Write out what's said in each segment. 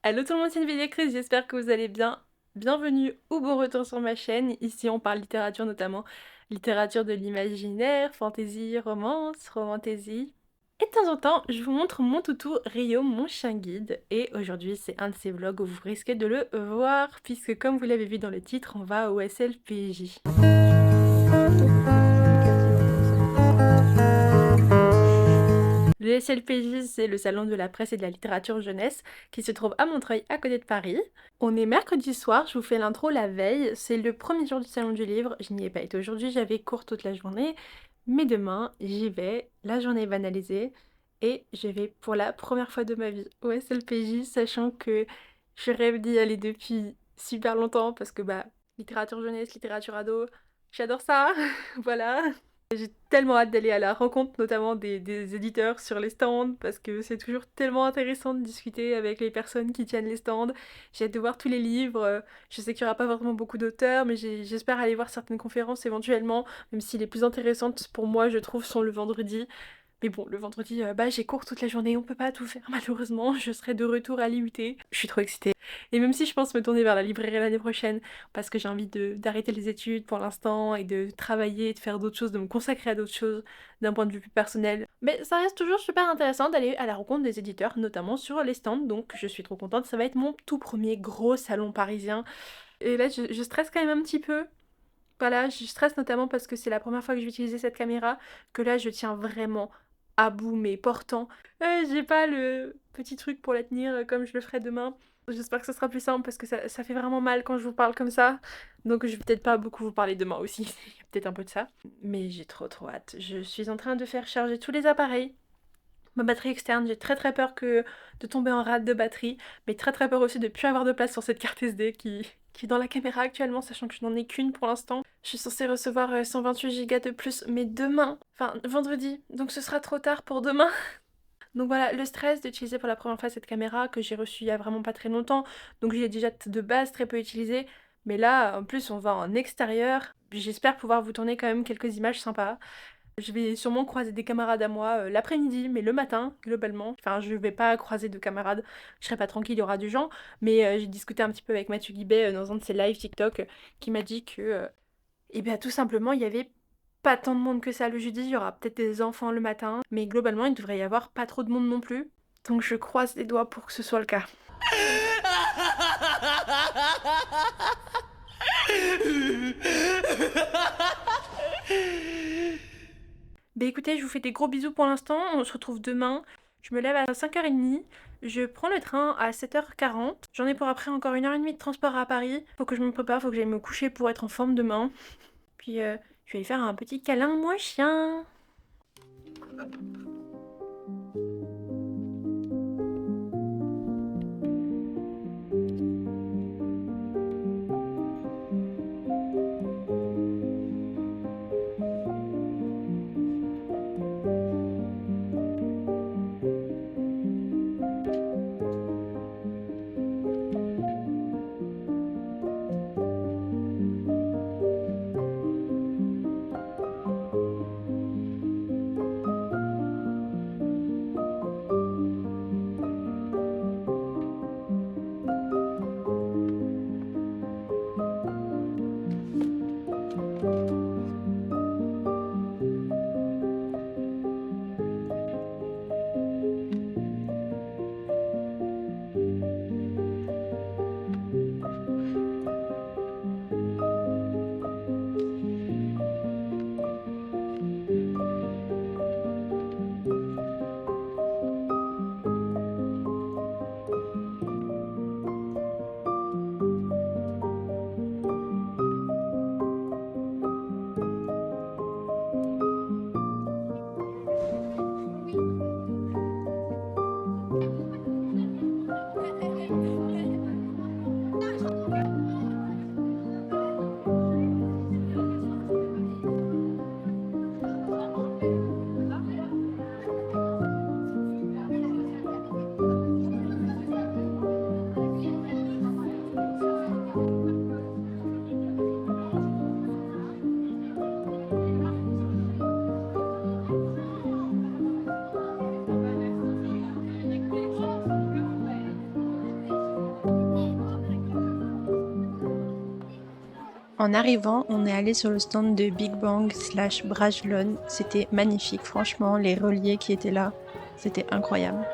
Hello tout le monde, c'est Chris, j'espère que vous allez bien. Bienvenue ou bon retour sur ma chaîne. Ici on parle littérature notamment, littérature de l'imaginaire, fantasy, romance, romantasy. Et de temps en temps, je vous montre mon toutou Rio, mon chien guide. Et aujourd'hui c'est un de ces vlogs où vous risquez de le voir, puisque comme vous l'avez vu dans le titre, on va au SLPJ. Le SLPJ, c'est le salon de la presse et de la littérature jeunesse qui se trouve à Montreuil, à côté de Paris. On est mercredi soir, je vous fais l'intro la veille, c'est le premier jour du salon du livre, je n'y ai pas été aujourd'hui, j'avais cours toute la journée, mais demain, j'y vais, la journée est banalisée, et je vais pour la première fois de ma vie au SLPJ, sachant que je rêve d'y aller depuis super longtemps, parce que littérature jeunesse, littérature ado, j'adore ça, voilà. J'ai tellement hâte d'aller à la rencontre notamment des éditeurs sur les stands parce que c'est toujours tellement intéressant de discuter avec les personnes qui tiennent les stands. J'ai hâte de voir tous les livres. Je sais qu'il n'y aura pas vraiment beaucoup d'auteurs, mais j'espère aller voir certaines conférences éventuellement, même si les plus intéressantes pour moi, je trouve, sont le vendredi. Mais bon, le vendredi, j'ai cours toute la journée, on peut pas tout faire malheureusement. Je serai de retour à l'IUT. Je suis trop excitée. Et même si je pense me tourner vers la librairie l'année prochaine, parce que j'ai envie d'arrêter les études pour l'instant et de travailler, de faire d'autres choses, de me consacrer à d'autres choses d'un point de vue plus personnel. Mais ça reste toujours super intéressant d'aller à la rencontre des éditeurs, notamment sur les stands, donc je suis trop contente. Ça va être mon tout premier gros salon parisien. Et là, je stresse quand même un petit peu. Voilà, je stresse notamment parce que c'est la première fois que je vais utiliser cette caméra, que là je tiens vraiment à bout mais portant. J'ai pas le petit truc pour la tenir comme je le ferai demain. J'espère que ce sera plus simple parce que ça fait vraiment mal quand je vous parle comme ça. Donc je vais peut-être pas beaucoup vous parler demain aussi, il y a peut-être un peu de ça. Mais j'ai trop hâte. Je suis en train de faire charger tous les appareils. Ma batterie externe, j'ai très peur de tomber en rade de batterie, mais très peur aussi de plus avoir de place sur cette carte SD qui est dans la caméra actuellement, sachant que je n'en ai qu'une pour l'instant. Je suis censée recevoir 128 Go de plus, mais demain, enfin vendredi, donc ce sera trop tard pour demain. Donc voilà, le stress d'utiliser pour la première fois cette caméra que j'ai reçue il y a vraiment pas très longtemps, donc j'ai déjà de base très peu utilisé, mais là en plus on va en extérieur, j'espère pouvoir vous tourner quand même quelques images sympas. Je vais sûrement croiser des camarades à moi l'après-midi, mais le matin, globalement. Enfin, je vais pas croiser de camarades, je serai pas tranquille, il y aura du gens. Mais j'ai discuté un petit peu avec Mathieu Guibet dans un de ses lives TikTok qui m'a dit que, eh bien, tout simplement, il y avait pas tant de monde que ça le jeudi. Il y aura peut-être des enfants le matin, mais globalement, il devrait y avoir pas trop de monde non plus. Donc je croise les doigts pour que ce soit le cas. Bah écoutez, je vous fais des gros bisous pour l'instant, on se retrouve demain. Je me lève à 5h30, je prends le train à 7h40. J'en ai pour après encore 1h30 de transport à Paris. Faut que je me prépare, faut que j'aille me coucher pour être en forme demain. Puis je vais aller faire un petit câlin, mon chien. En arrivant, on est allé sur le stand de Big Bang / Brajlon. C'était magnifique, franchement, les reliés qui étaient là, c'était incroyable.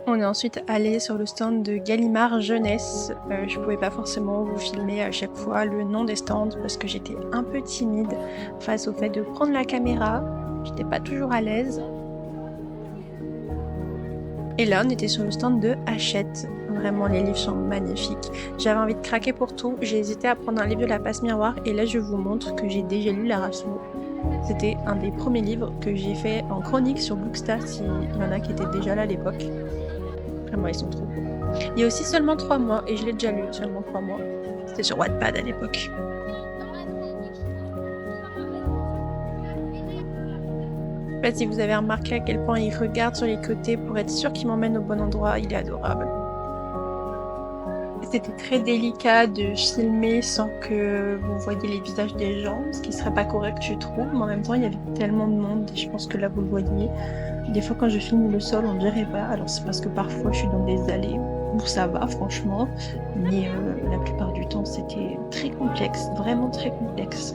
On est ensuite allé sur le stand de Gallimard Jeunesse. Je pouvais pas forcément vous filmer à chaque fois le nom des stands parce que j'étais un peu timide face au fait de prendre la caméra. J'étais pas toujours à l'aise. Et là, on était sur le stand de Hachette. Vraiment, les livres sont magnifiques. J'avais envie de craquer pour tout. J'ai hésité à prendre un livre de la passe miroir et là, je vous montre que j'ai déjà lu La Rassoul. C'était un des premiers livres que j'ai fait en chronique sur Bookstar, s'il y en a qui étaient déjà là à l'époque. Vraiment, ils sont trop beaux. Il y a aussi Seulement 3 mois, et je l'ai déjà lu, Seulement 3 mois. C'était sur Wattpad à l'époque. Je sais pas si vous avez remarqué à quel point il regarde sur les côtés pour être sûr qu'il m'emmène au bon endroit, il est adorable. C'était très délicat de filmer sans que vous voyez les visages des gens, ce qui serait pas correct je trouve, mais en même temps il y avait tellement de monde et je pense que là vous le voyez. Des fois quand je filme le sol on dirait pas, alors c'est parce que parfois je suis dans des allées où ça va franchement, mais la plupart du temps c'était très complexe, vraiment très complexe.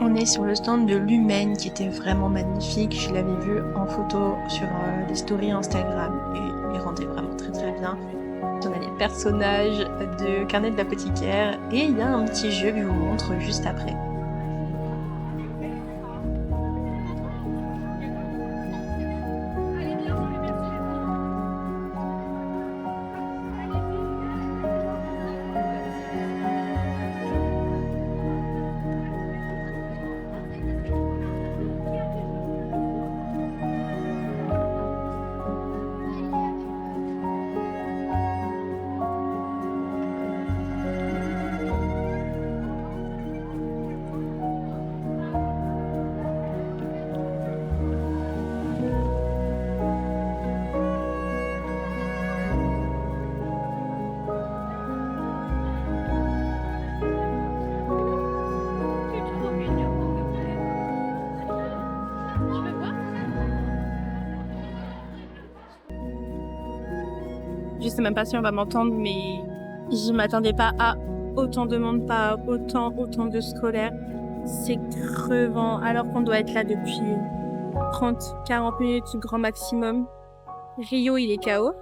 On est sur le stand de Lumen qui était vraiment magnifique. Je l'avais vu en photo sur les stories Instagram et il rendait vraiment très très bien. On a les personnages de Carnet de l'apothicaire et il y a un petit jeu que je vous montre juste après. Je sais même pas si on va m'entendre, mais je m'attendais pas à autant de monde, pas à autant de scolaires. C'est crevant, alors qu'on doit être là depuis 30-40 minutes grand maximum. Rio, il est KO.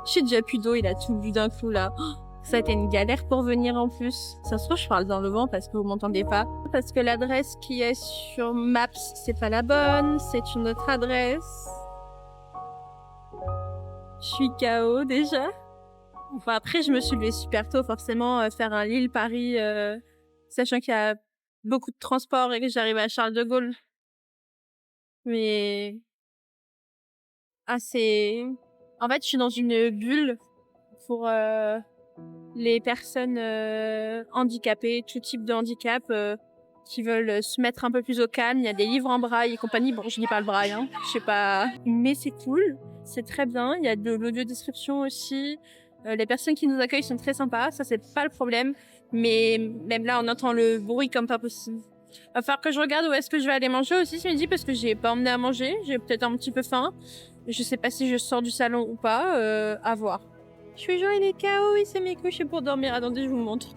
J'ai déjà plus d'eau, il a tout bu d'un coup là. Oh, ça a été une galère pour venir en plus. Ça se trouve, je parle dans le vent parce que vous m'entendez pas. Parce que l'adresse qui est sur Maps, c'est pas la bonne, c'est une autre adresse. Je suis KO déjà. Enfin, après, je me suis levée super tôt, forcément, faire un Lille-Paris, sachant qu'il y a beaucoup de transport et que j'arrive à Charles de Gaulle. Mais c'est... En fait, je suis dans une bulle pour les personnes handicapées, tout type de handicap, qui veulent se mettre un peu plus au calme. Il y a des livres en braille et compagnie. Bon, je lis pas le braille, hein, je sais pas. Mais c'est cool, c'est très bien. Il y a de l'audio-description aussi. Les personnes qui nous accueillent sont très sympas, ça c'est pas le problème. Mais même là, on entend le bruit comme pas possible. Va falloir que je regarde où est-ce que je vais aller manger aussi ce midi parce que j'ai pas emmené à manger. J'ai peut-être un petit peu faim. Je sais pas si je sors du salon ou pas. À voir. Je suis genre, il est KO, il s'est mis couché pour dormir. Attendez, je vous montre.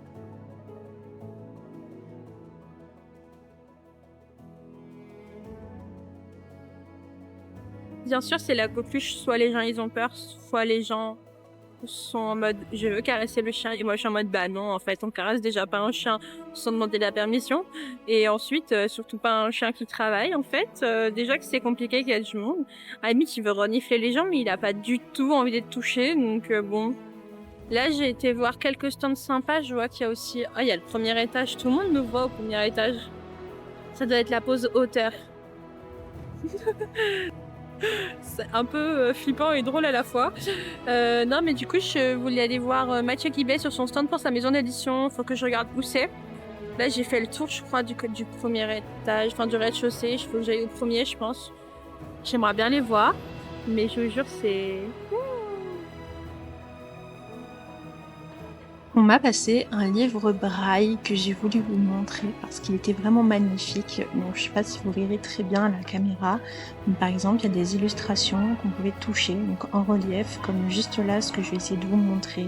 Bien sûr, c'est la coqueluche. Soit les gens, ils ont peur, soit les gens sont en mode je veux caresser le chien et moi je suis en mode bah non en fait on caresse déjà pas un chien sans demander la permission et ensuite surtout pas un chien qui travaille en fait déjà que c'est compliqué qu'il y a du monde à la limite il veut renifler les gens mais il a pas du tout envie d'être touché donc bon là j'ai été voir quelques stands sympas, je vois qu'il y a aussi il y a le premier étage, tout le monde nous voit au premier étage, ça doit être la pause hauteur. C'est un peu flippant et drôle à la fois. Non, mais du coup, je voulais aller voir Mathieu Guibet sur son stand pour sa maison d'édition. Faut que je regarde où c'est. Là, j'ai fait le tour, je crois, du premier étage, enfin du rez-de-chaussée. Il faut que j'aille au premier, je pense. J'aimerais bien les voir, mais je vous jure, c'est... On m'a passé un livre braille que j'ai voulu vous montrer parce qu'il était vraiment magnifique. Donc je sais pas si vous verrez très bien à la caméra. Mais par exemple, il y a des illustrations qu'on pouvait toucher, donc en relief, comme juste là ce que je vais essayer de vous montrer.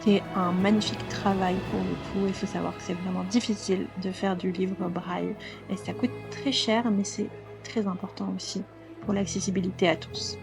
C'est un magnifique travail pour le coup. Il faut savoir que c'est vraiment difficile de faire du livre braille et ça coûte très cher, mais c'est très important aussi pour l'accessibilité à tous.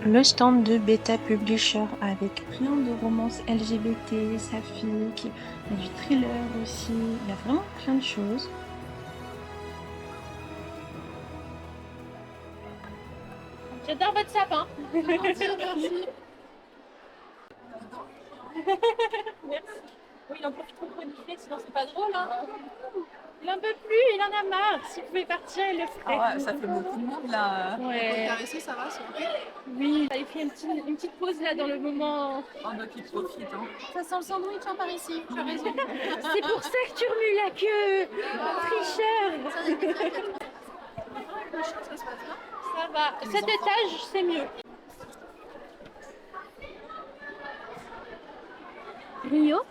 Le stand de Beta Publisher avec plein de romances LGBT, saphiques, il y a du thriller aussi, il y a vraiment plein de choses. J'adore votre sapin. Merci. Oui, il en profite pour renifler, sinon c'est pas drôle, hein. Il en peut plus, il en a marre. S'il pouvait partir, il le ferait. Ah ouais, ça fait beaucoup de monde là. Ouais. Caresser, ça va, c'est ok. Oui, il fait une petite pause là dans le moment. Oh, bah, qui profite, hein. Ça sent le sandwich hein, par ici, tu as raison. C'est pour ça que tu remues la queue, tricheur. Ça va. Cet étage, c'est mieux. Rio,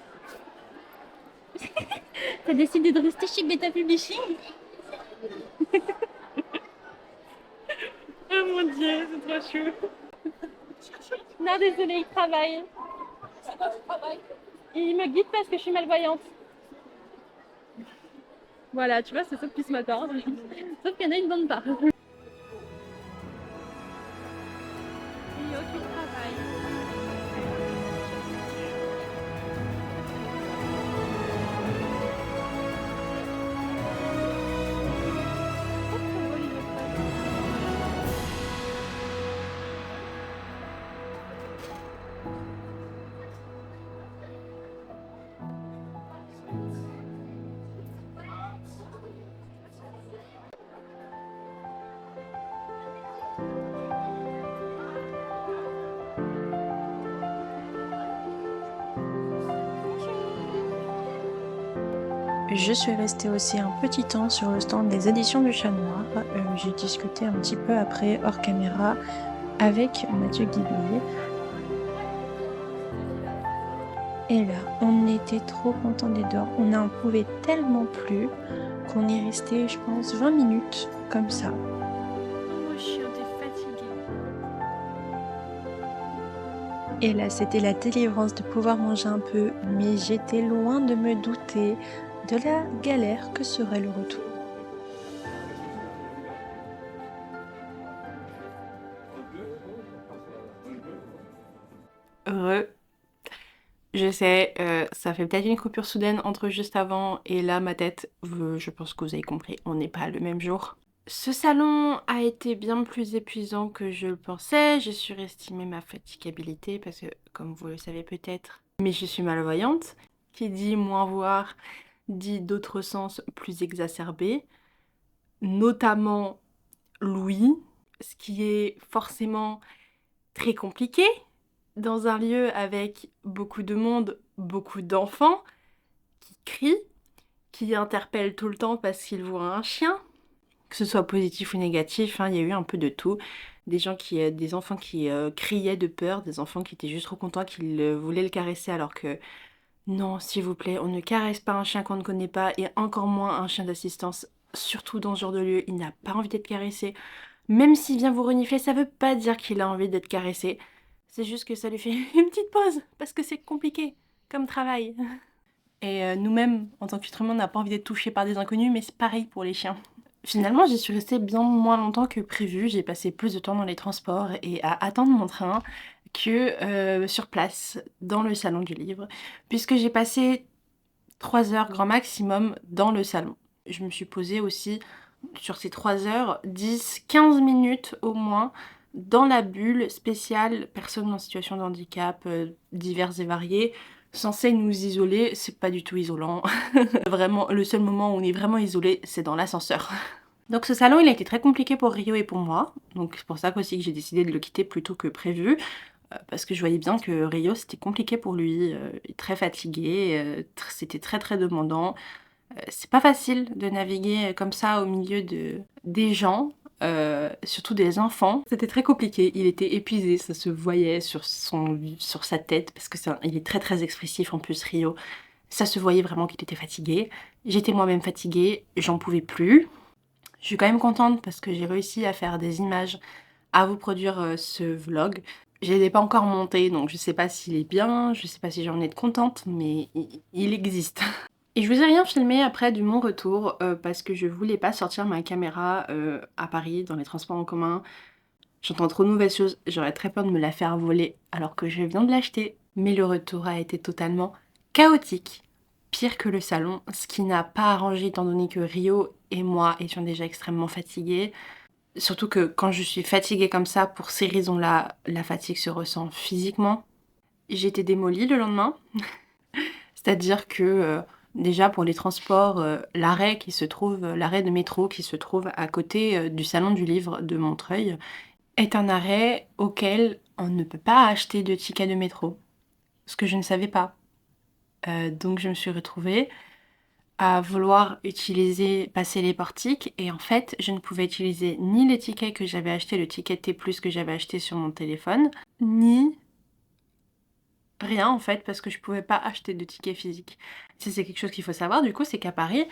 t'as décidé de rester chez Beta Publishing? Oh mon dieu, c'est trop chou. Non, désolé, il travaille. C'est quoi tu travailles? Il me guide parce que je suis malvoyante. Voilà, tu vois, c'est ça depuis ce matin. Sauf qu'il y en a une bonne part. Rio qui travaille. Je suis restée aussi un petit temps sur le stand des éditions du Chat Noir. J'ai discuté un petit peu après hors caméra avec Mathieu Guibé. Et là, on était trop contents d'être dehors. On n'en pouvait tellement plus qu'on est resté, je pense, 20 minutes comme ça. Moi, je suis fatiguée. Et là, c'était la délivrance de pouvoir manger un peu, mais j'étais loin de me douter de la galère que serait le retour. Je sais, ça fait peut-être une coupure soudaine entre juste avant et là ma tête, je pense que vous avez compris, on n'est pas le même jour. Ce salon a été bien plus épuisant que je le pensais, j'ai surestimé ma fatigabilité parce que, comme vous le savez peut-être, mais je suis malvoyante, qui dit moins voir, dit d'autres sens plus exacerbés, notamment l'ouïe, ce qui est forcément très compliqué dans un lieu avec beaucoup de monde, beaucoup d'enfants qui crient, qui interpellent tout le temps parce qu'ils voient un chien, que ce soit positif ou négatif, hein, il y a eu un peu de tout. Des enfants qui criaient de peur, des enfants qui étaient juste trop contents qu'ils voulaient le caresser alors que Non, s'il vous plaît, on ne caresse pas un chien qu'on ne connaît pas et encore moins un chien d'assistance. Surtout dans ce genre de lieu, il n'a pas envie d'être caressé. Même s'il vient vous renifler, ça veut pas dire qu'il a envie d'être caressé. C'est juste que ça lui fait une petite pause parce que c'est compliqué comme travail. Et nous-mêmes, en tant qu'être humain, on n'a pas envie d'être touchés par des inconnus, mais c'est pareil pour les chiens. Finalement, j'y suis restée bien moins longtemps que prévu. J'ai passé plus de temps dans les transports et à attendre mon train que sur place, dans le salon du livre, puisque j'ai passé 3 heures grand maximum dans le salon. Je me suis posée aussi sur ces 3 heures, 10-15 minutes au moins, dans la bulle spéciale personnes en situation de handicap divers et variés, censés nous isoler. C'est pas du tout isolant. Vraiment, le seul moment où on est vraiment isolé, c'est dans l'ascenseur. Donc ce salon, il a été très compliqué pour Rio et pour moi. Donc c'est pour ça aussi que j'ai décidé de le quitter plus tôt que prévu. Parce que je voyais bien que Rio, c'était compliqué pour lui. Il est très fatigué, c'était très très demandant. C'est pas facile de naviguer comme ça au milieu des gens, surtout des enfants. C'était très compliqué, il était épuisé, ça se voyait sur sa tête, parce que il est très très expressif en plus, Rio. Ça se voyait vraiment qu'il était fatigué. J'étais moi-même fatiguée, j'en pouvais plus. Je suis quand même contente parce que j'ai réussi à faire des images, à vous produire ce vlog. Je l'ai pas encore monté, donc je sais pas s'il est bien, je sais pas si j'en ai de contente, mais il existe. Et je vous ai rien filmé après de mon retour parce que je voulais pas sortir ma caméra à Paris dans les transports en commun. J'entends trop de mauvaises choses, j'aurais très peur de me la faire voler alors que je viens de l'acheter. Mais le retour a été totalement chaotique, pire que le salon, ce qui n'a pas arrangé étant donné que Rio et moi étions déjà extrêmement fatigués. Surtout que quand je suis fatiguée comme ça, pour ces raisons-là, la fatigue se ressent physiquement. J'ai été démolie le lendemain, c'est-à-dire que déjà pour les transports, l'arrêt de métro qui se trouve à côté du salon du livre de Montreuil est un arrêt auquel on ne peut pas acheter de ticket de métro, ce que je ne savais pas. Donc je me suis retrouvée à vouloir passer les portiques et en fait je ne pouvais utiliser ni les tickets que j'avais acheté, le ticket T+, que j'avais acheté sur mon téléphone, ni rien en fait parce que je pouvais pas acheter de tickets physiques. Ça c'est quelque chose qu'il faut savoir du coup, c'est qu'à Paris,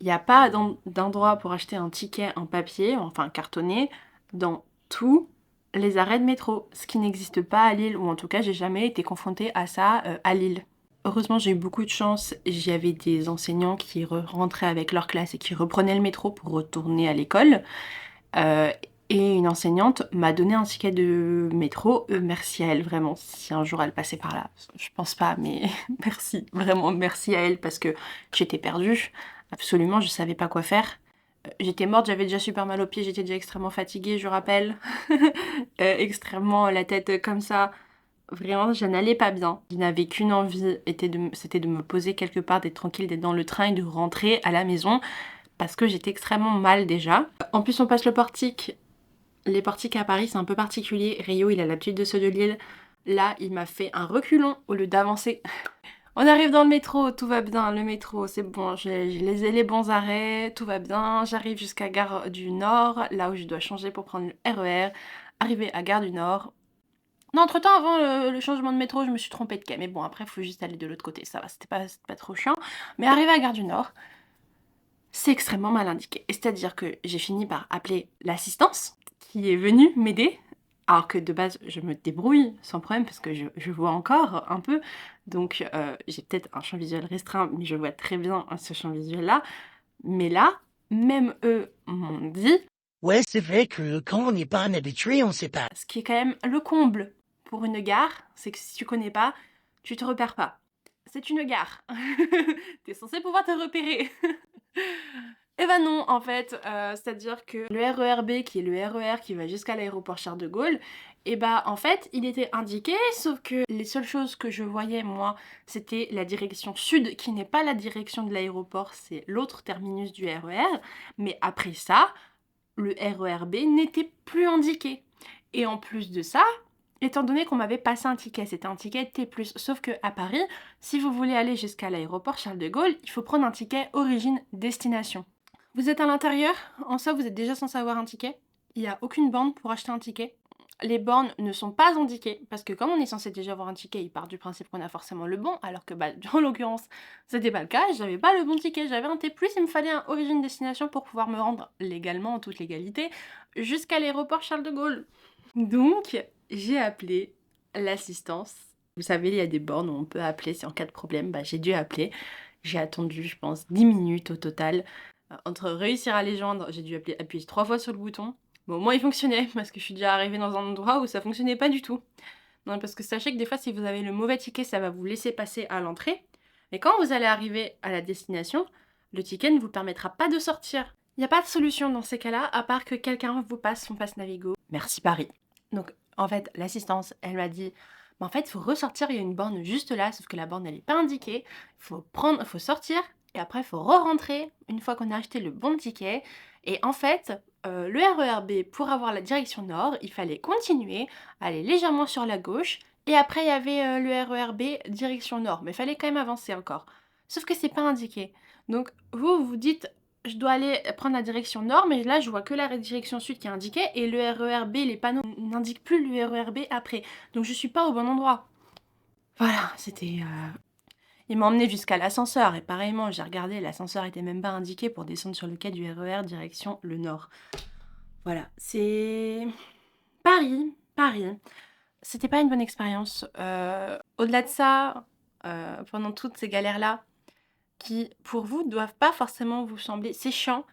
il n'y a pas d'endroit pour acheter un ticket en papier, enfin cartonné, dans tous les arrêts de métro, ce qui n'existe pas à Lille, ou en tout cas j'ai jamais été confrontée à ça à Lille. Heureusement, j'ai eu beaucoup de chance. J'avais des enseignants qui rentraient avec leur classe et qui reprenaient le métro pour retourner à l'école. Et une enseignante m'a donné un ticket de métro. Merci à elle, vraiment, si un jour elle passait par là. Je pense pas, mais merci, vraiment merci à elle parce que j'étais perdue. Absolument, je savais pas quoi faire. J'étais morte, j'avais déjà super mal aux pieds, j'étais déjà extrêmement fatiguée, je rappelle. Extrêmement la tête comme ça. Vraiment, je n'allais pas bien. Je n'avais qu'une envie, c'était de me poser quelque part, d'être tranquille, d'être dans le train et de rentrer à la maison parce que j'étais extrêmement mal déjà. En plus, on passe le portique. Les portiques à Paris, c'est un peu particulier. Rio, il a l'habitude de ceux de Lille. Là, il m'a fait un reculon au lieu d'avancer. On arrive dans le métro, tout va bien, le métro, c'est bon, j'ai les bons arrêts, tout va bien. J'arrive jusqu'à Gare du Nord, là où je dois changer pour prendre le RER. Arrivé à Gare du Nord. Non, entre-temps, avant le changement de métro, je me suis trompée de quai. Mais bon, après, il faut juste aller de l'autre côté. Ça va, c'était pas trop chiant. Mais arrivé à Gare du Nord, c'est extrêmement mal indiqué. C'est-à-dire que j'ai fini par appeler l'assistance qui est venue m'aider. Alors que de base, je me débrouille sans problème parce que je vois encore un peu. Donc, j'ai peut-être un champ visuel restreint, mais je vois très bien ce champ visuel-là. Mais là, même eux m'ont dit... Ouais, c'est vrai que quand on n'est pas un habitué, on sait pas. Ce qui est quand même le comble pour une gare, c'est que si tu connais pas, tu te repères pas. C'est une gare. T'es censé pouvoir te repérer. Eh ben non, en fait, c'est-à-dire que le RERB, qui est le RER qui va jusqu'à l'aéroport Charles de Gaulle, et bah en fait, il était indiqué, sauf que les seules choses que je voyais, moi, c'était la direction sud, qui n'est pas la direction de l'aéroport, c'est l'autre terminus du RER, mais après ça, le RERB n'était plus indiqué. Et en plus de ça, étant donné qu'on m'avait passé un ticket, c'était un ticket T+, sauf que à Paris, si vous voulez aller jusqu'à l'aéroport Charles de Gaulle, il faut prendre un ticket origine-destination. Vous êtes à l'intérieur, en soi vous êtes déjà censé avoir un ticket, il n'y a aucune bande pour acheter un ticket. Les bornes ne sont pas indiquées parce que comme on est censé déjà avoir un ticket, il part du principe qu'on a forcément le bon, alors que bah, en l'occurrence, c'était pas le cas, j'avais pas le bon ticket, j'avais un T+, il me fallait un origine-destination pour pouvoir me rendre légalement, en toute légalité, jusqu'à l'aéroport Charles de Gaulle. Donc, j'ai appelé l'assistance. Vous savez, il y a des bornes où on peut appeler si en cas de problème, bah, j'ai dû appeler. J'ai attendu, je pense, 10 minutes au total. Entre réussir à les joindre, j'ai dû appuyer 3 fois sur le bouton. Bon, au moins il fonctionnait, parce que je suis déjà arrivée dans un endroit où ça fonctionnait pas du tout. Non, parce que sachez que des fois, si vous avez le mauvais ticket, ça va vous laisser passer à l'entrée. Mais quand vous allez arriver à la destination, le ticket ne vous permettra pas de sortir. Il n'y a pas de solution dans ces cas-là, à part que quelqu'un vous passe son passe Navigo. Merci Paris. Donc, en fait, l'assistance, elle m'a dit... Mais en fait, il faut ressortir, il y a une borne juste là, sauf que la borne, elle n'est pas indiquée. Il faut sortir, et après, il faut re-rentrer une fois qu'on a acheté le bon ticket. Et en fait, le RER B, pour avoir la direction nord, il fallait continuer, aller légèrement sur la gauche, et après, il y avait le RER B direction nord. Mais il fallait quand même avancer encore. Sauf que c'est pas indiqué. Donc, vous vous dites... Je dois aller prendre la direction nord, mais là je vois que la direction sud qui est indiquée et le RER B, les panneaux n'indiquent plus le RER B après. Donc je suis pas au bon endroit. Voilà, c'était... Il m'a emmené jusqu'à l'ascenseur et pareillement, j'ai regardé, l'ascenseur était même pas indiqué pour descendre sur le quai du RER direction le nord. Voilà, c'est... Paris. C'était pas une bonne expérience. Au-delà de ça, pendant toutes ces galères-là, qui, pour vous, ne doivent pas forcément vous sembler... C'est chiant,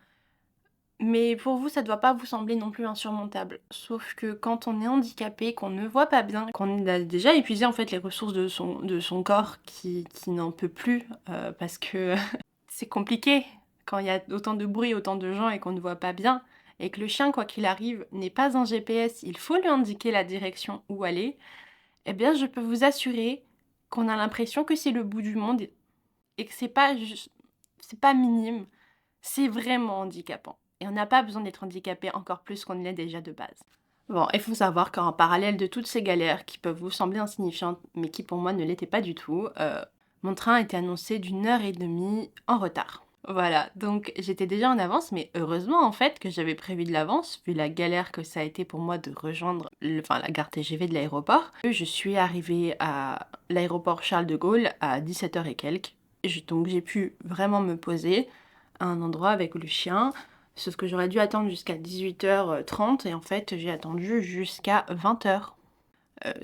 mais pour vous, ça ne doit pas vous sembler non plus insurmontable. Sauf que quand on est handicapé, qu'on ne voit pas bien, qu'on a déjà épuisé en fait les ressources de son corps qui n'en peut plus, parce que c'est compliqué quand il y a autant de bruit, autant de gens et qu'on ne voit pas bien, et que le chien, quoi qu'il arrive, n'est pas un GPS, il faut lui indiquer la direction où aller, eh bien je peux vous assurer qu'on a l'impression que c'est le bout du monde et que c'est pas minime, c'est vraiment handicapant. Et on n'a pas besoin d'être handicapé encore plus qu'on ne l'est déjà de base. Bon, il faut savoir qu'en parallèle de toutes ces galères qui peuvent vous sembler insignifiantes, mais qui pour moi ne l'étaient pas du tout, mon train était annoncé d'1 h 30 en retard. Voilà, donc j'étais déjà en avance, mais heureusement en fait que j'avais prévu de l'avance, vu la galère que ça a été pour moi de rejoindre la gare TGV de l'aéroport. Je suis arrivée à l'aéroport Charles de Gaulle à 17 h et quelques. Donc j'ai pu vraiment me poser à un endroit avec le chien, sauf que j'aurais dû attendre jusqu'à 18 h 30 et en fait j'ai attendu jusqu'à 20 h.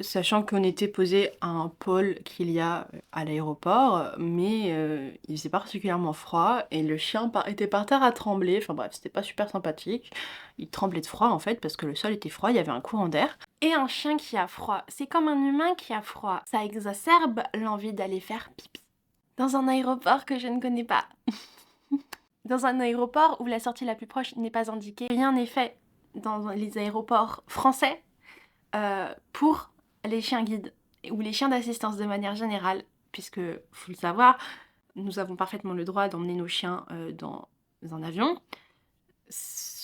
Sachant qu'on était posé à un pôle qu'il y a à l'aéroport, mais il faisait particulièrement froid et le chien était par terre à trembler, enfin bref, c'était pas super sympathique. Il tremblait de froid en fait parce que le sol était froid, il y avait un courant d'air. Et un chien qui a froid, c'est comme un humain qui a froid, ça exacerbe l'envie d'aller faire pipi. Dans un aéroport que je ne connais pas. Dans un aéroport où la sortie la plus proche n'est pas indiquée, rien n'est fait dans les aéroports français pour les chiens guides ou les chiens d'assistance de manière générale, puisque, faut le savoir, nous avons parfaitement le droit d'emmener nos chiens dans un avion,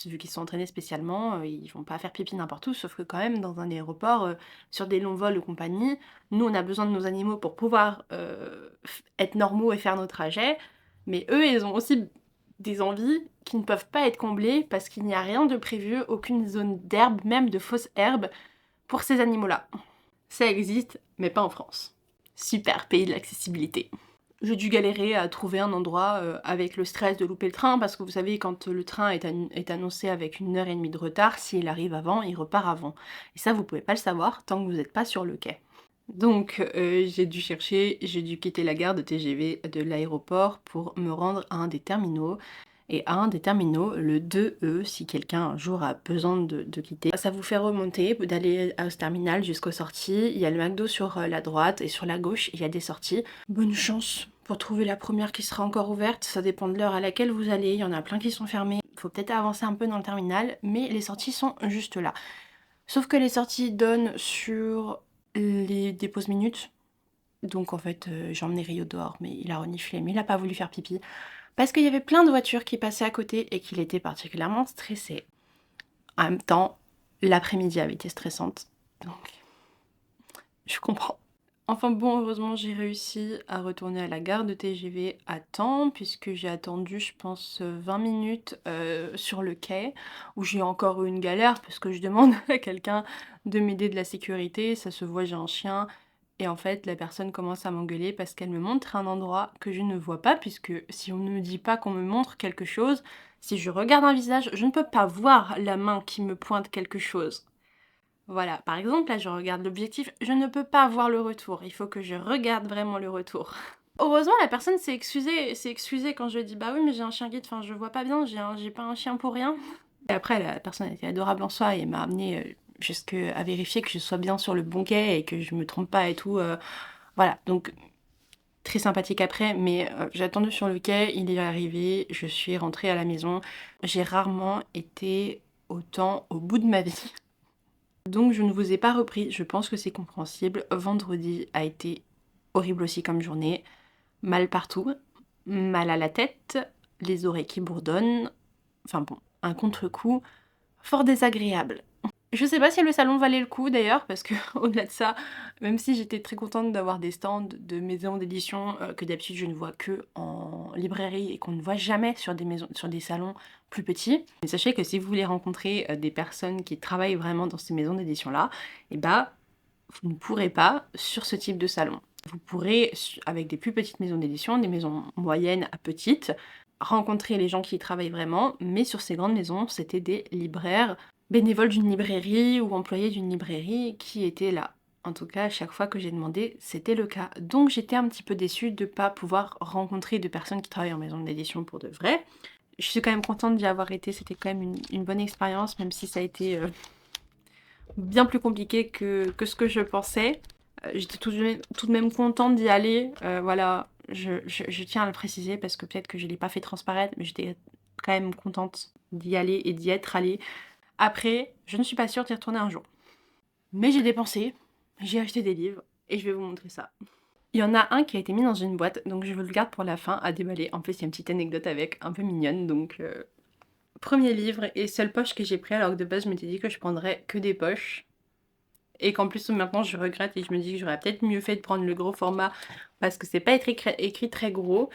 vu qu'ils sont entraînés spécialement, ils vont pas faire pipi n'importe où, sauf que quand même dans un aéroport, sur des longs vols ou compagnie, nous on a besoin de nos animaux pour pouvoir être normaux et faire nos trajets, mais eux ils ont aussi des envies qui ne peuvent pas être comblées parce qu'il n'y a rien de prévu, aucune zone d'herbe, même de fausse herbe, pour ces animaux-là. Ça existe, mais pas en France. Super, pays de l'accessibilité. J'ai dû galérer à trouver un endroit avec le stress de louper le train, parce que vous savez, quand le train est annoncé avec 1 h 30 de retard, s'il arrive avant, il repart avant. Et ça, vous pouvez pas le savoir tant que vous n'êtes pas sur le quai. Donc j'ai dû quitter la gare de TGV de l'aéroport pour me rendre à un des terminaux. Et à un des terminaux, le 2E, si quelqu'un un jour a besoin de quitter. Ça vous fait remonter, d'aller au terminal jusqu'aux sorties. Il y a le McDo sur la droite et sur la gauche, il y a des sorties. Bonne chance pour trouver la première qui sera encore ouverte. Ça dépend de l'heure à laquelle vous allez. Il y en a plein qui sont fermés. Il faut peut-être avancer un peu dans le terminal, mais les sorties sont juste là. Sauf que les sorties donnent sur des pauses minutes. Donc en fait, j'ai emmené Rio dehors, mais il a reniflé, mais il a pas voulu faire pipi. Parce qu'il y avait plein de voitures qui passaient à côté et qu'il était particulièrement stressé. En même temps, l'après-midi avait été stressante, donc je comprends. Enfin bon, heureusement, j'ai réussi à retourner à la gare de TGV à temps puisque j'ai attendu, je pense, 20 minutes, sur le quai où j'ai encore eu une galère parce que je demande à quelqu'un de m'aider de la sécurité. Ça se voit, j'ai un chien et en fait, la personne commence à m'engueuler parce qu'elle me montre un endroit que je ne vois pas puisque si on ne me dit pas qu'on me montre quelque chose, si je regarde un visage, je ne peux pas voir la main qui me pointe quelque chose. Voilà, par exemple, là, je regarde l'objectif, je ne peux pas voir le retour. Il faut que je regarde vraiment le retour. Heureusement, la personne s'est excusée quand je lui ai dit: «Bah oui, mais j'ai un chien guide, enfin, je vois pas bien, j'ai pas un chien pour rien». Et après, la personne était adorable en soi et m'a amenée, jusqu'à vérifier que je sois bien sur le bon quai et que je me trompe pas et tout, voilà, donc très sympathique après, mais j'ai attendu sur le quai, il est arrivé, je suis rentrée à la maison. J'ai rarement été autant au bout de ma vie. Donc je ne vous ai pas repris, je pense que c'est compréhensible. Vendredi a été horrible aussi comme journée. Mal partout, mal à la tête, les oreilles qui bourdonnent. Enfin bon, un contre-coup fort désagréable. Je sais pas si le salon valait le coup d'ailleurs, parce que au-delà de ça, même si j'étais très contente d'avoir des stands de maisons d'édition que d'habitude je ne vois que en librairie et qu'on ne voit jamais sur des salons plus petits. Mais sachez que si vous voulez rencontrer des personnes qui travaillent vraiment dans ces maisons d'édition-là, et bah vous ne pourrez pas sur ce type de salon. Vous pourrez, avec des plus petites maisons d'édition, des maisons moyennes à petites, rencontrer les gens qui y travaillent vraiment, mais sur ces grandes maisons, c'était des libraires bénévoles d'une librairie ou employés d'une librairie qui étaient là. En tout cas, à chaque fois que j'ai demandé, c'était le cas. Donc j'étais un petit peu déçue de ne pas pouvoir rencontrer de personnes qui travaillent en maison d'édition pour de vrai. Je suis quand même contente d'y avoir été, c'était quand même une bonne expérience, même si ça a été bien plus compliqué que ce que je pensais. J'étais tout de même contente d'y aller, voilà, je tiens à le préciser parce que peut-être que je l'ai pas fait transparaître, mais j'étais quand même contente d'y aller et d'y être allée. Après, je ne suis pas sûre d'y retourner un jour. Mais j'ai dépensé, j'ai acheté des livres et je vais vous montrer ça. Il y en a un qui a été mis dans une boîte, donc je vous le garde pour la fin à déballer. En plus, il y a une petite anecdote avec, un peu mignonne, donc premier livre et seule poche que j'ai pris alors que de base je m'étais dit que je prendrais que des poches. Et qu'en plus maintenant je regrette et je me dis que j'aurais peut-être mieux fait de prendre le gros format parce que c'est pas écrit très gros.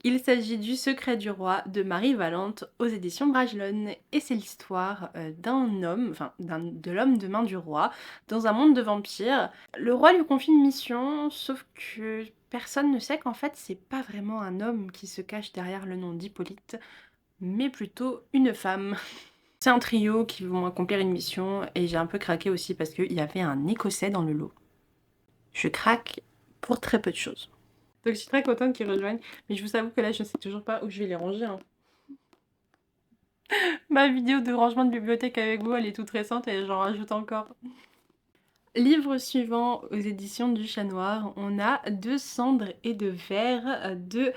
Il s'agit du Secret du Roi de Marie Valente aux éditions Bragelonne et c'est l'histoire d'un homme, enfin de l'homme de main du roi dans un monde de vampires. Le roi lui confie une mission, sauf que personne ne sait qu'en fait c'est pas vraiment un homme qui se cache derrière le nom d'Hippolyte, mais plutôt une femme. C'est un trio qui vont accomplir une mission et j'ai un peu craqué aussi parce qu'il y avait un Écossais dans le lot. Je craque pour très peu de choses. Donc je suis très contente qu'ils rejoignent, mais je vous avoue que là je sais toujours pas où je vais les ranger. Hein. Ma vidéo de rangement de bibliothèque avec vous, elle est toute récente et j'en rajoute encore. Livre suivant aux éditions du Chat Noir, on a De cendres et de verre de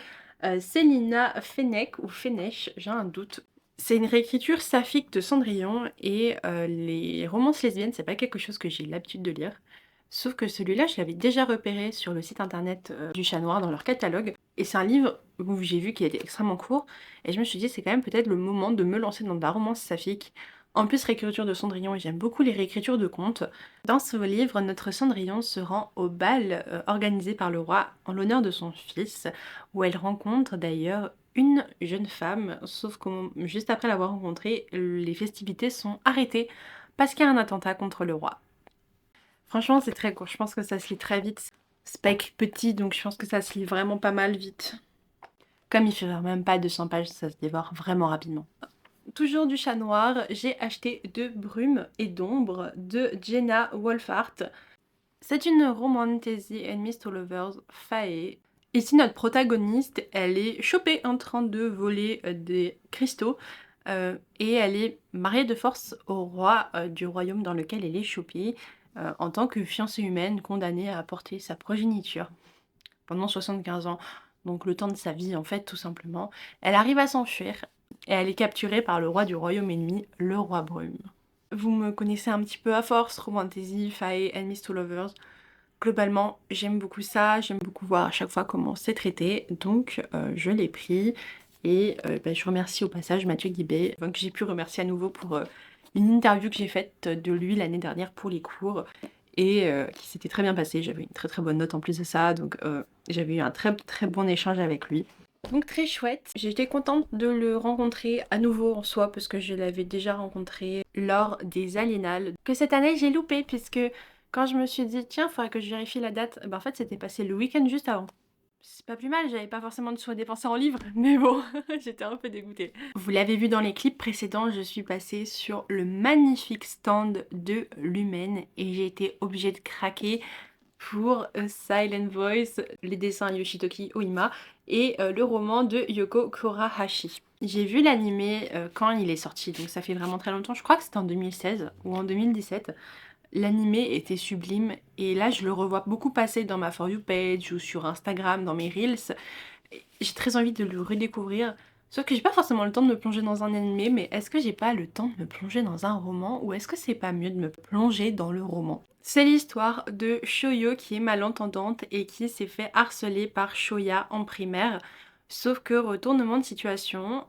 Célina Fenech ou Fenech, j'ai un doute. C'est une réécriture saphique de Cendrillon et les romances lesbiennes, c'est pas quelque chose que j'ai l'habitude de lire. Sauf que celui-là, je l'avais déjà repéré sur le site internet du Chat Noir dans leur catalogue. Et c'est un livre où j'ai vu qu'il était extrêmement court. Et je me suis dit, c'est quand même peut-être le moment de me lancer dans de la romance saphique. En plus, réécriture de Cendrillon, et j'aime beaucoup les réécritures de contes. Dans ce livre, notre Cendrillon se rend au bal organisé par le roi en l'honneur de son fils, où elle rencontre d'ailleurs une jeune femme, sauf que juste après l'avoir rencontrée, les festivités sont arrêtées parce qu'il y a un attentat contre le roi. Franchement, c'est très court, je pense que ça se lit très vite. C'est pas écrit petit, donc je pense que ça se lit vraiment pas mal vite. Comme il fait même pas 200 pages, ça se dévore vraiment rapidement. Toujours du Chat Noir, j'ai acheté De brume et d'ombre de Jenna Wolfhart. C'est une romantasy enemies to lovers fae. Ici, notre protagoniste, elle est chopée en train de voler des cristaux et elle est mariée de force au roi du royaume dans lequel elle est chopée en tant que fiancée humaine condamnée à porter sa progéniture pendant 75 ans. Donc le temps de sa vie en fait, tout simplement. Elle arrive à s'enfuir et elle est capturée par le roi du royaume ennemi, le roi Brume. Vous me connaissez un petit peu à force, romantasy, fae, enemies to lovers. Globalement, j'aime beaucoup ça, j'aime beaucoup voir à chaque fois comment c'est traité, donc je l'ai pris et je remercie au passage Mathieu Guibet, que j'ai pu remercier à nouveau pour une interview que j'ai faite de lui l'année dernière pour les cours et qui s'était très bien passé. J'avais une très bonne note en plus de ça, donc j'avais eu un très bon échange avec lui. Donc très chouette, j'étais contente de le rencontrer à nouveau en soi parce que je l'avais déjà rencontré lors des Aliénales que cette année j'ai loupé puisque quand je me suis dit tiens faudrait que je vérifie la date, en fait c'était passé le week-end juste avant. C'est pas plus mal, j'avais pas forcément de sous à dépenser en livres, mais bon, j'étais un peu dégoûtée. Vous l'avez vu dans les clips précédents, je suis passée sur le magnifique stand de Lumen et j'ai été obligée de craquer pour A Silent Voice, les dessins Yoshitoki Oima et le roman de Yoko Kurahashi. J'ai vu l'animé quand il est sorti, donc ça fait vraiment très longtemps, je crois que c'était en 2016 ou en 2017. L'animé était sublime et là je le revois beaucoup passer dans ma For You page ou sur Instagram, dans mes reels. J'ai très envie de le redécouvrir, sauf que j'ai pas forcément le temps de me plonger dans un animé, mais est-ce que j'ai pas le temps de me plonger dans un roman ou est-ce que c'est pas mieux de me plonger dans le roman? C'est l'histoire de Shoyo qui est malentendante et qui s'est fait harceler par Shoya en primaire, sauf que retournement de situation,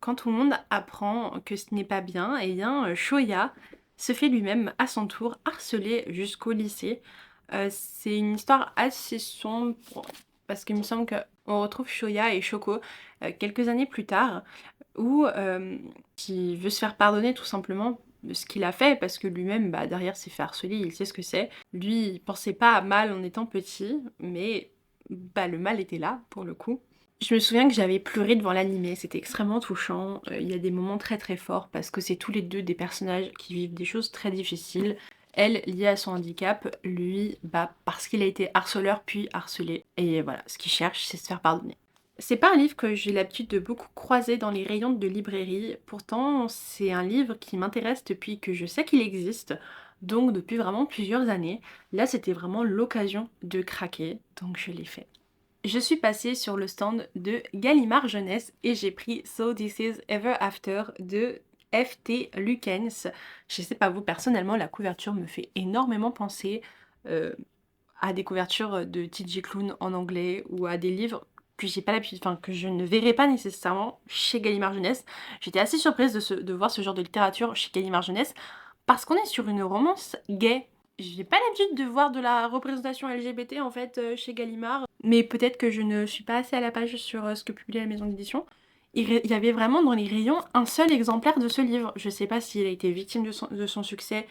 quand tout le monde apprend que ce n'est pas bien, et bien Shoya se fait lui-même à son tour harceler jusqu'au lycée. C'est une histoire assez sombre parce qu'il me semble qu'on retrouve Shoya et Shoko quelques années plus tard où qui veut se faire pardonner tout simplement ce qu'il a fait parce que lui-même derrière s'est fait harceler, il sait ce que c'est. Lui il pensait pas à mal en étant petit mais le mal était là pour le coup. Je me souviens que j'avais pleuré devant l'animé, c'était extrêmement touchant, il y a des moments très forts parce que c'est tous les deux des personnages qui vivent des choses très difficiles. Elle liée à son handicap, lui parce qu'il a été harceleur puis harcelé. Et voilà, ce qu'il cherche c'est se faire pardonner. C'est pas un livre que j'ai l'habitude de beaucoup croiser dans les rayons de librairie, pourtant c'est un livre qui m'intéresse depuis que je sais qu'il existe, donc depuis vraiment plusieurs années. Là c'était vraiment l'occasion de craquer, donc je l'ai fait. Je suis passée sur le stand de Gallimard Jeunesse et j'ai pris So This Is Ever After de F.T. Lukens. Je sais pas vous, personnellement la couverture me fait énormément penser à des couvertures de T.J. Klune en anglais ou à des livres que j'ai pas l'habitude, que je ne verrai pas nécessairement chez Gallimard Jeunesse. J'étais assez surprise de voir ce genre de littérature chez Gallimard Jeunesse parce qu'on est sur une romance gay. J'ai pas l'habitude de voir de la représentation LGBT en fait chez Gallimard, mais peut-être que je ne suis pas assez à la page sur ce que publie la maison d'édition. Il y avait vraiment dans les rayons un seul exemplaire de ce livre. Je sais pas s'il a été victime de son succès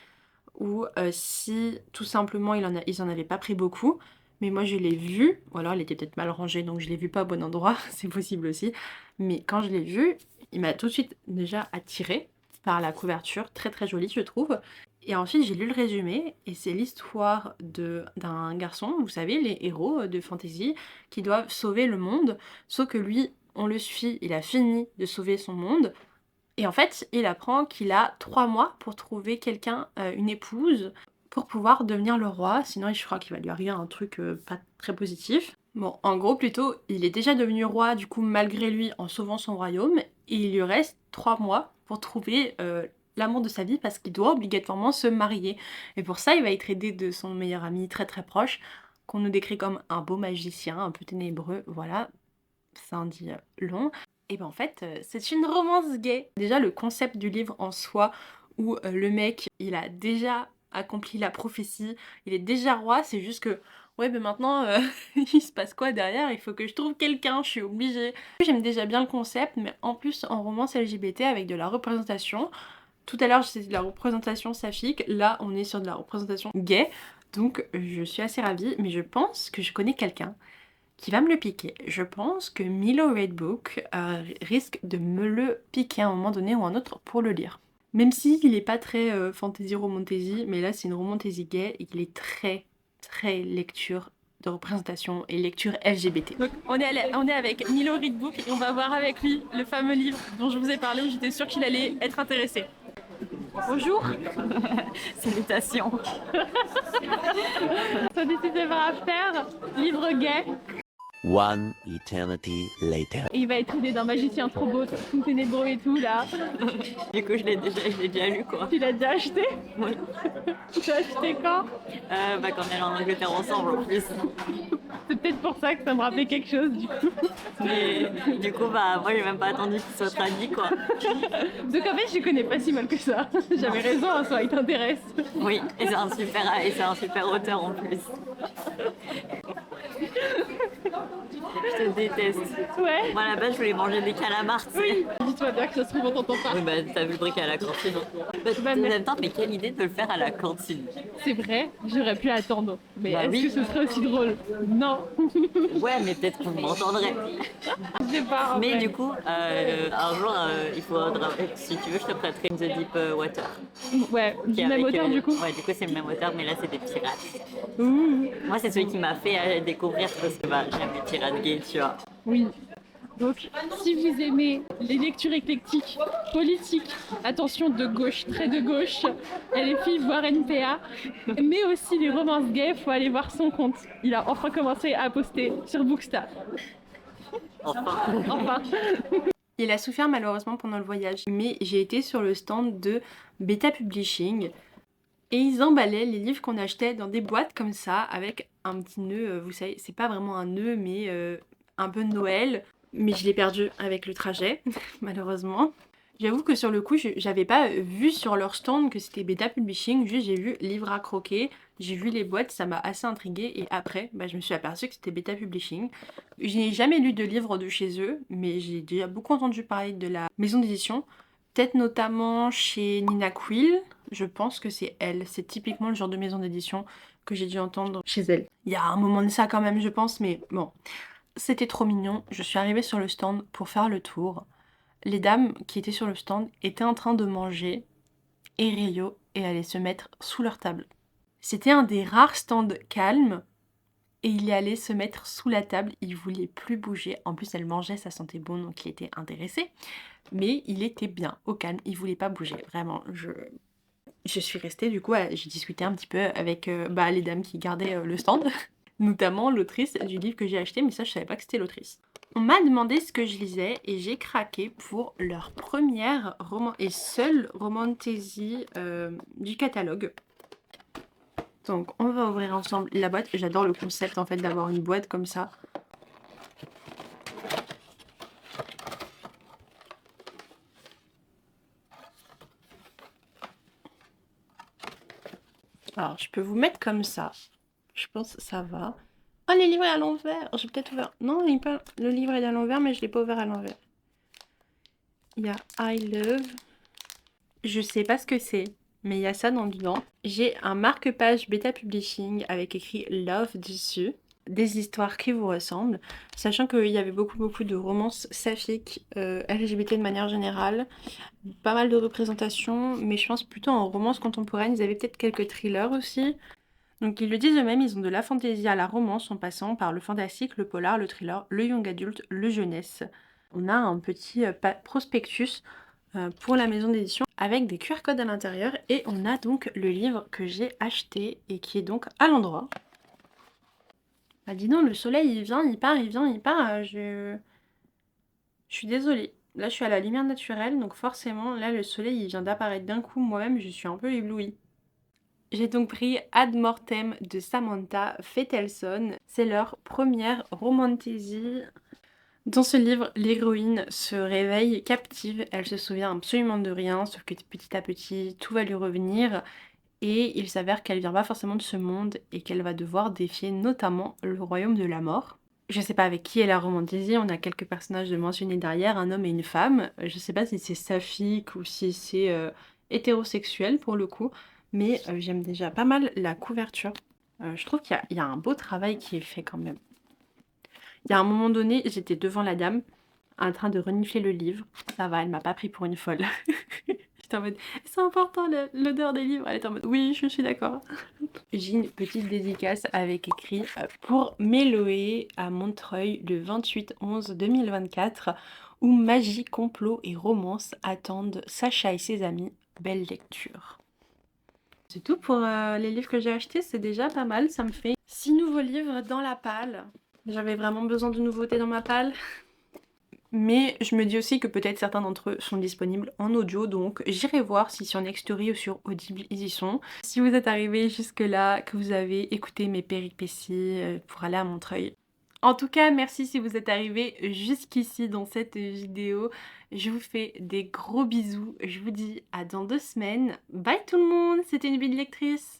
ou si tout simplement ils en avaient pas pris beaucoup, mais moi je l'ai vu, ou alors il était peut-être mal rangé donc je l'ai vu pas au bon endroit, c'est possible aussi, mais quand je l'ai vu, il m'a tout de suite déjà attirée par la couverture, très jolie je trouve. Et ensuite j'ai lu le résumé et c'est l'histoire d'un garçon, vous savez, les héros de fantasy qui doivent sauver le monde, sauf que lui, on le suit, il a fini de sauver son monde, et en fait il apprend qu'il a 3 mois pour trouver quelqu'un, une épouse, pour pouvoir devenir le roi, sinon je crois qu'il va lui arriver un truc pas très positif. Bon, en gros plutôt, il est déjà devenu roi du coup malgré lui en sauvant son royaume, et il lui reste 3 mois pour trouver l'amour de sa vie parce qu'il doit obligatoirement se marier. Et pour ça, il va être aidé de son meilleur ami très proche, qu'on nous décrit comme un beau magicien, un peu ténébreux, voilà, ça en dit long. Et en fait, c'est une romance gay. Déjà, le concept du livre en soi, où le mec, il a déjà accompli la prophétie, il est déjà roi, c'est juste que ouais mais maintenant il se passe quoi derrière, il faut que je trouve quelqu'un, je suis obligée. J'aime déjà bien le concept, mais en plus en romance LGBT avec de la représentation. Tout à l'heure c'était de la représentation saphique, là on est sur de la représentation gay, donc je suis assez ravie, mais je pense que je connais quelqu'un qui va me le piquer. Je pense que Milo Redbook risque de me le piquer à un moment donné ou un autre pour le lire. Même s'il est pas très fantasy romantasy, mais là c'est une romantasy gay et qu'il est très lecture de représentation et lecture LGBT. Donc on est avec Milo Redbook et on va voir avec lui le fameux livre dont je vous ai parlé où j'étais sûre qu'il allait être intéressé. Bonjour. Salutations. So This Is Ever After, livre gay. One eternity later. Et il va être aidé d'un magicien trop beau, tout ténébreux et tout là. Du coup, je l'ai déjà lu quoi. Tu l'as déjà acheté? Oui. Tu l'as acheté quand? Quand on est allé en Angleterre ensemble en plus. C'est peut-être pour ça que ça me rappelait quelque chose du coup. Mais du coup, moi j'ai même pas attendu qu'il soit traduit quoi. Donc en fait je connais pas si mal que ça. J'avais raison en soi, il t'intéresse. Oui, et c'est un super auteur en plus. Je te déteste. Ouais. Moi à la base je voulais manger des calamars, tu sais. Oui. Dis-toi bien que ça se trouve on t'entend pas. Oui, t'as vu le truc à la cantine. Bah, En mais- même temps, mais quelle idée de le faire à la cantine. C'est vrai, j'aurais pu attendre. Mais Bah est-ce oui. que ce serait aussi drôle? Non. Ouais, mais peut-être qu'on m'entendrait. Je sais pas. en Mais fait. du coup, un jour, il faudra, si tu veux, je te prêterai The Deep Water. Ouais, Qui du est même avec, auteur du coup. Ouais, du coup, c'est le même auteur, mais là, c'est des pirates. Ouh. Moi, c'est celui qui m'a fait découvrir parce que j'aime les pirates gays, tu vois. Oui. Donc, si vous aimez les lectures éclectiques, politiques, attention de gauche, très de gauche, LFI, voire NPA, mais aussi les romances gays, faut aller voir son compte. Il a enfin commencé à poster sur Bookstar. Enfin. Enfin. Il a souffert malheureusement pendant le voyage, mais j'ai été sur le stand de Beta Publishing et ils emballaient les livres qu'on achetait dans des boîtes comme ça avec un petit nœud, vous savez, c'est pas vraiment un nœud mais un peu Noël, mais je l'ai perdu avec le trajet malheureusement. J'avoue que sur le coup, j'avais pas vu sur leur stand que c'était Beta Publishing, juste j'ai vu livres à croquer, j'ai vu les boîtes, ça m'a assez intriguée et après, je me suis aperçue que c'était Beta Publishing. Je n'ai jamais lu de livres de chez eux, mais j'ai déjà beaucoup entendu parler de la maison d'édition, peut-être notamment chez Nina Quill, je pense que c'est elle, c'est typiquement le genre de maison d'édition que j'ai dû entendre chez elle. Il y a un moment de ça quand même, je pense, mais bon, c'était trop mignon. Je suis arrivée sur le stand pour faire le tour. Les dames qui étaient sur le stand étaient en train de manger et Rio et allaient se mettre sous leur table. C'était un des rares stands calmes et il y allait se mettre sous la table, il voulait plus bouger. En plus elle mangeait, ça sentait bon donc il était intéressé. Mais il était bien, au calme, il voulait pas bouger. Vraiment, je suis restée du coup, j'ai discuté un petit peu avec les dames qui gardaient le stand. Notamment l'autrice du livre que j'ai acheté, mais ça je savais pas que c'était l'autrice. On m'a demandé ce que je lisais et j'ai craqué pour leur première roman et seule romantasy du catalogue. Donc on va ouvrir ensemble la boîte. J'adore le concept en fait d'avoir une boîte comme ça. Alors je peux vous mettre comme ça. Je pense que ça va. Oh, les livres à l'envers. J'ai peut-être ouvert. Non, le livre est à l'envers, mais je l'ai pas ouvert à l'envers. Il y a I Love. Je sais pas ce que c'est, mais il y a ça dedans. J'ai un marque-page Beta Publishing avec écrit Love dessus. Des histoires qui vous ressemblent. Sachant qu'il y avait beaucoup de romances saphiques LGBT de manière générale. Pas mal de représentations, mais je pense plutôt en romance contemporaine. Ils avaient peut-être quelques thrillers aussi. Donc ils le disent eux-mêmes, ils ont de la fantaisie à la romance en passant par le fantastique, le polar, le thriller, le young adulte, le jeunesse. On a un petit prospectus pour la maison d'édition avec des QR codes à l'intérieur et on a donc le livre que j'ai acheté et qui est donc à l'endroit. Bah dis donc, le soleil il vient, il part, il vient, il part, je suis désolée. Là je suis à la lumière naturelle donc forcément là le soleil il vient d'apparaître d'un coup, moi-même je suis un peu éblouie. J'ai donc pris Ad Mortem de Samantha Fetelson. C'est leur première romantasy. Dans ce livre, l'héroïne se réveille captive. Elle se souvient absolument de rien, sauf que petit à petit, tout va lui revenir. Et il s'avère qu'elle vient pas forcément de ce monde et qu'elle va devoir défier notamment le royaume de la mort. Je sais pas avec qui est la romantasy, on a quelques personnages de mentionnés derrière, un homme et une femme. Je sais pas si c'est saphique ou si c'est hétérosexuel pour le coup. Mais j'aime déjà pas mal la couverture. Je trouve qu'il y a un beau travail qui est fait quand même. Il y a un moment donné, j'étais devant la dame, en train de renifler le livre. Ça va, elle m'a pas pris pour une folle. J'étais en mode, c'est important l'odeur des livres. Elle était en mode, oui, je suis d'accord. J'ai une petite dédicace avec écrit pour Méloé à Montreuil le 28/11/2024 où magie, complot et romance attendent Sacha et ses amis. Belle lecture. C'est tout pour les livres que j'ai achetés, c'est déjà pas mal, ça me fait 6 nouveaux livres dans la palle. J'avais vraiment besoin de nouveautés dans ma palle. Mais je me dis aussi que peut-être certains d'entre eux sont disponibles en audio, donc j'irai voir si sur Nextory ou sur Audible ils y sont. Si vous êtes arrivé jusque là, que vous avez écouté mes péripéties pour aller à Montreuil. En tout cas, merci si vous êtes arrivé jusqu'ici dans cette vidéo. Je vous fais des gros bisous. Je vous dis à dans 2 semaines. Bye tout le monde, c'était une vie de lectrice.